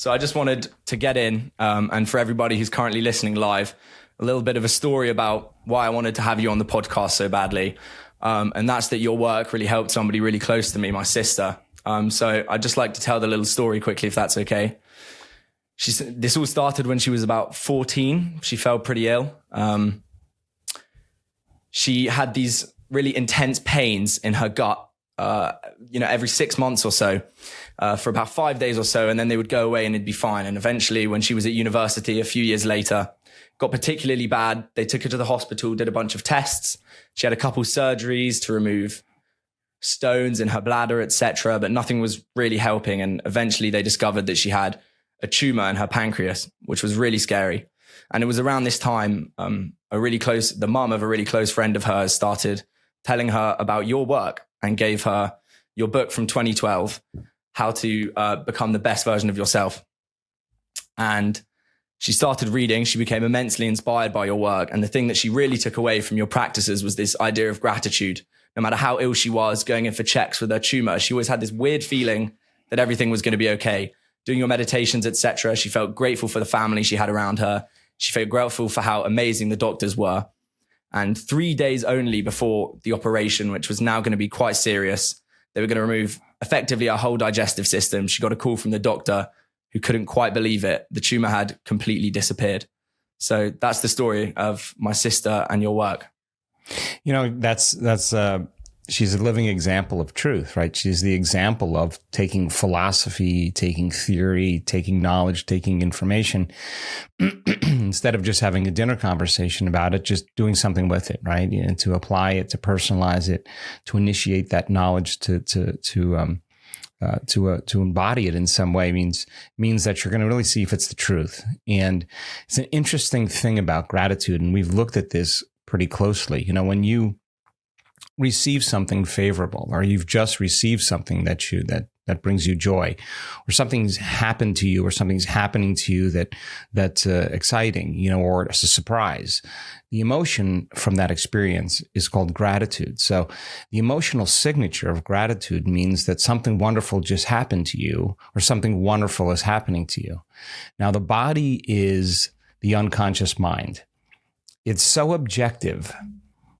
So I just wanted to get in, and for everybody who's currently listening live, a little bit of a story about why I wanted to have you on the podcast so badly. And that's that your work really helped somebody really close to me, my sister. So I'd just like to tell the little story quickly, if that's okay. This all started when she was about 14. She fell pretty ill. She had these really intense pains in her gut, every 6 months or so, for about 5 days or so. And then they would go away and it'd be fine. And eventually, when she was at university a few years later, got particularly bad. They took her to the hospital, did a bunch of tests. She had a couple surgeries to remove stones in her bladder, etc., but nothing was really helping. And eventually they discovered that she had a tumor in her pancreas, which was really scary. And it was around this time, the mum of a really close friend of hers started telling her about your work and gave her your book from 2012, How to Become the Best Version of Yourself. And she started reading. She became immensely inspired by your work. And the thing that she really took away from your practices was this idea of gratitude. No matter how ill she was, going in for checks with her tumor, she always had this weird feeling that everything was going to be okay. Doing your meditations, etc., she felt grateful for the family she had around her. She felt grateful for how amazing the doctors were. And 3 days only before the operation, which was now going to be quite serious, they were going to remove effectively her whole digestive system. She got a call from the doctor who couldn't quite believe it. The tumor had completely disappeared. So that's the story of my sister and your work. You know, she's a living example of truth, right? She's the example of taking philosophy, taking theory, taking knowledge, taking information, instead of just having a dinner conversation about it, just doing something with it, right? And to apply it, to personalize it, to initiate that knowledge, to embody it in some way means that you're going to really see if it's the truth. And it's an interesting thing about gratitude, and we've looked at this pretty closely. You know, when you receive something favorable, or you've just received something that brings you joy, or something's happened to you, or something's happening to you that's exciting, you know, or it's a surprise. The emotion from that experience is called gratitude. So the emotional signature of gratitude means that something wonderful just happened to you, or something wonderful is happening to you. Now, the body is the unconscious mind. It's so objective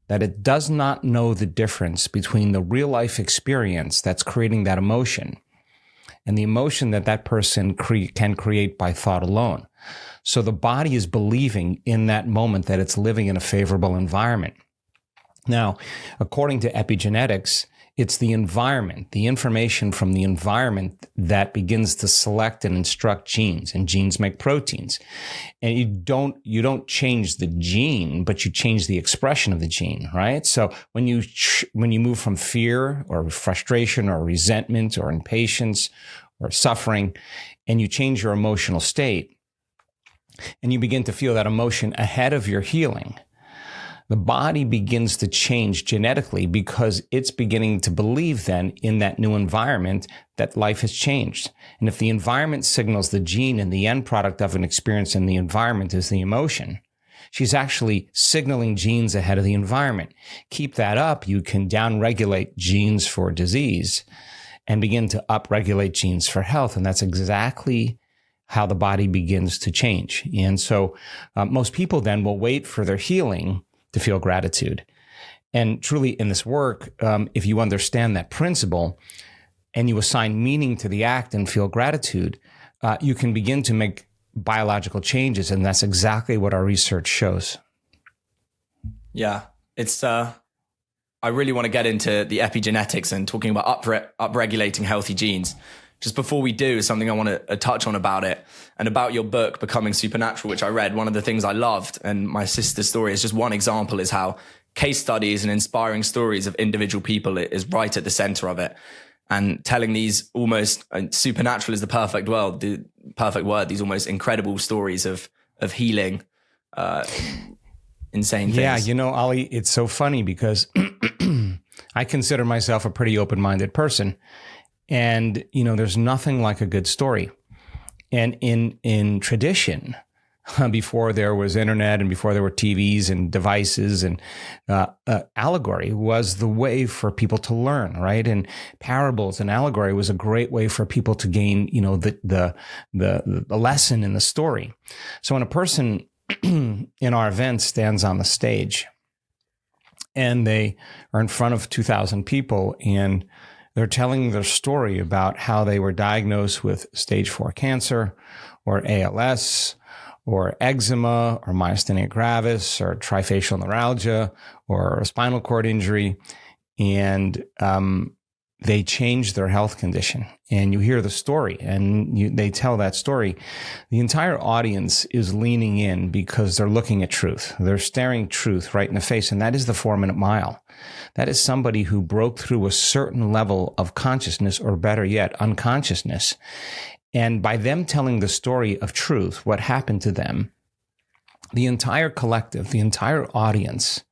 that it does not know the difference between the real life experience that's creating that emotion and the emotion that person can create by thought alone. So the body is believing in that moment that it's living in a favorable environment. Now, according to epigenetics, it's the environment, the information from the environment that begins to select and instruct genes, and genes make proteins. And you don't change the gene, but you change the expression of the gene, right? So when you move from fear or frustration or resentment or impatience or suffering, and you change your emotional state, and you begin to feel that emotion ahead of your healing, the body begins to change genetically, because it's beginning to believe then in that new environment that life has changed. And if the environment signals the gene, and the end product of an experience in the environment is the emotion, she's actually signaling genes ahead of the environment. Keep that up, you can downregulate genes for disease and begin to upregulate genes for health. And that's exactly how the body begins to change. And so most people then will wait for their healing to feel gratitude. And truly in this work, if you understand that principle and you assign meaning to the act and feel gratitude, you can begin to make biological changes. And that's exactly what our research shows. Yeah, it's, I really want to get into the epigenetics and talking about upregulating healthy genes. Just before we do, something I want to touch on about it, and about your book, Becoming Supernatural, which I read. One of the things I loved, and my sister's story is just one example, is how case studies and inspiring stories of individual people is right at the center of it. And telling these almost, supernatural is the perfect word, these almost incredible stories of healing, insane things. Yeah, you know, Ollie, it's so funny because I consider myself a pretty open-minded person. And, you know, there's nothing like a good story. And in tradition, before there was internet and before there were TVs and devices, and allegory was the way for people to learn, right? And parables and allegory was a great way for people to gain, the lesson in the story. So when a person in our event stands on the stage and they are in front of 2,000 people and they're telling their story about how they were diagnosed with stage 4 cancer or ALS or eczema or myasthenia gravis or trifacial neuralgia or a spinal cord injury, and they change their health condition, and you hear the story and they tell that story, the entire audience is leaning in because they're looking at truth. They're staring truth right in the face, and that is the 4-minute mile. That is somebody who broke through a certain level of consciousness, or better yet, unconsciousness. And by them telling the story of truth, what happened to them, the entire collective, the entire audience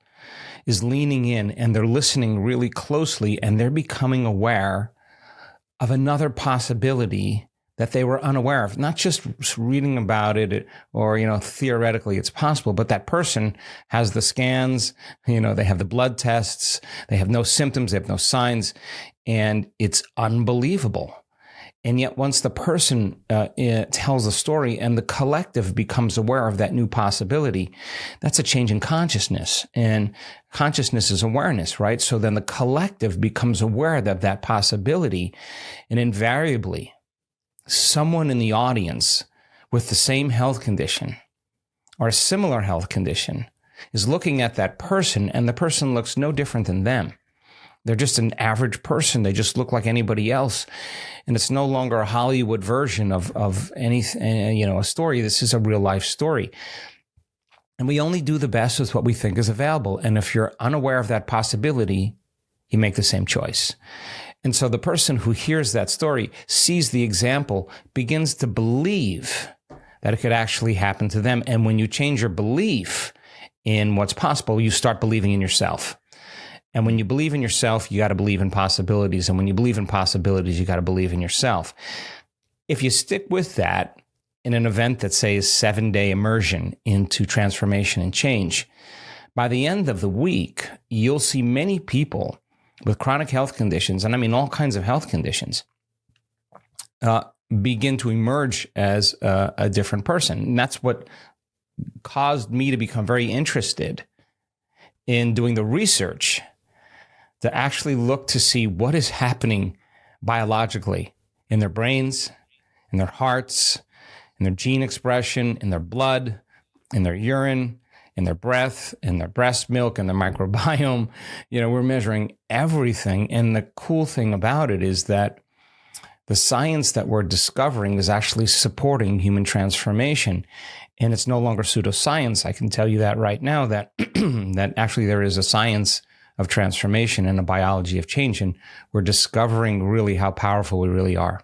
is leaning in, and they're listening really closely, and they're becoming aware of another possibility that they were unaware of. Not just reading about it or, theoretically it's possible, but that person has the scans, they have the blood tests, they have no symptoms, they have no signs, and it's unbelievable. And yet once the person tells the story and the collective becomes aware of that new possibility, that's a change in consciousness. And consciousness is awareness, right? So then the collective becomes aware of that possibility. And invariably, someone in the audience with the same health condition or a similar health condition is looking at that person, and the person looks no different than them. They're just an average person. They just look like anybody else. And it's no longer a Hollywood version of anything, a story. This is a real life story. And we only do the best with what we think is available. And if you're unaware of that possibility, you make the same choice. And so the person who hears that story, sees the example, begins to believe that it could actually happen to them. And when you change your belief in what's possible, you start believing in yourself. And when you believe in yourself, you got to believe in possibilities. And when you believe in possibilities, you got to believe in yourself. If you stick with that in an event that says 7-day immersion into transformation and change, by the end of the week, you'll see many people with chronic health conditions, and I mean all kinds of health conditions, begin to emerge as a different person. And that's what caused me to become very interested in doing the research to actually look to see what is happening biologically in their brains, in their hearts, in their gene expression, in their blood, in their urine, in their breath, in their breast milk, in their microbiome. We're measuring everything. And the cool thing about it is that the science that we're discovering is actually supporting human transformation. And it's no longer pseudoscience. I can tell you that right now, that that actually there is a science of transformation and a biology of change. And we're discovering really how powerful we really are.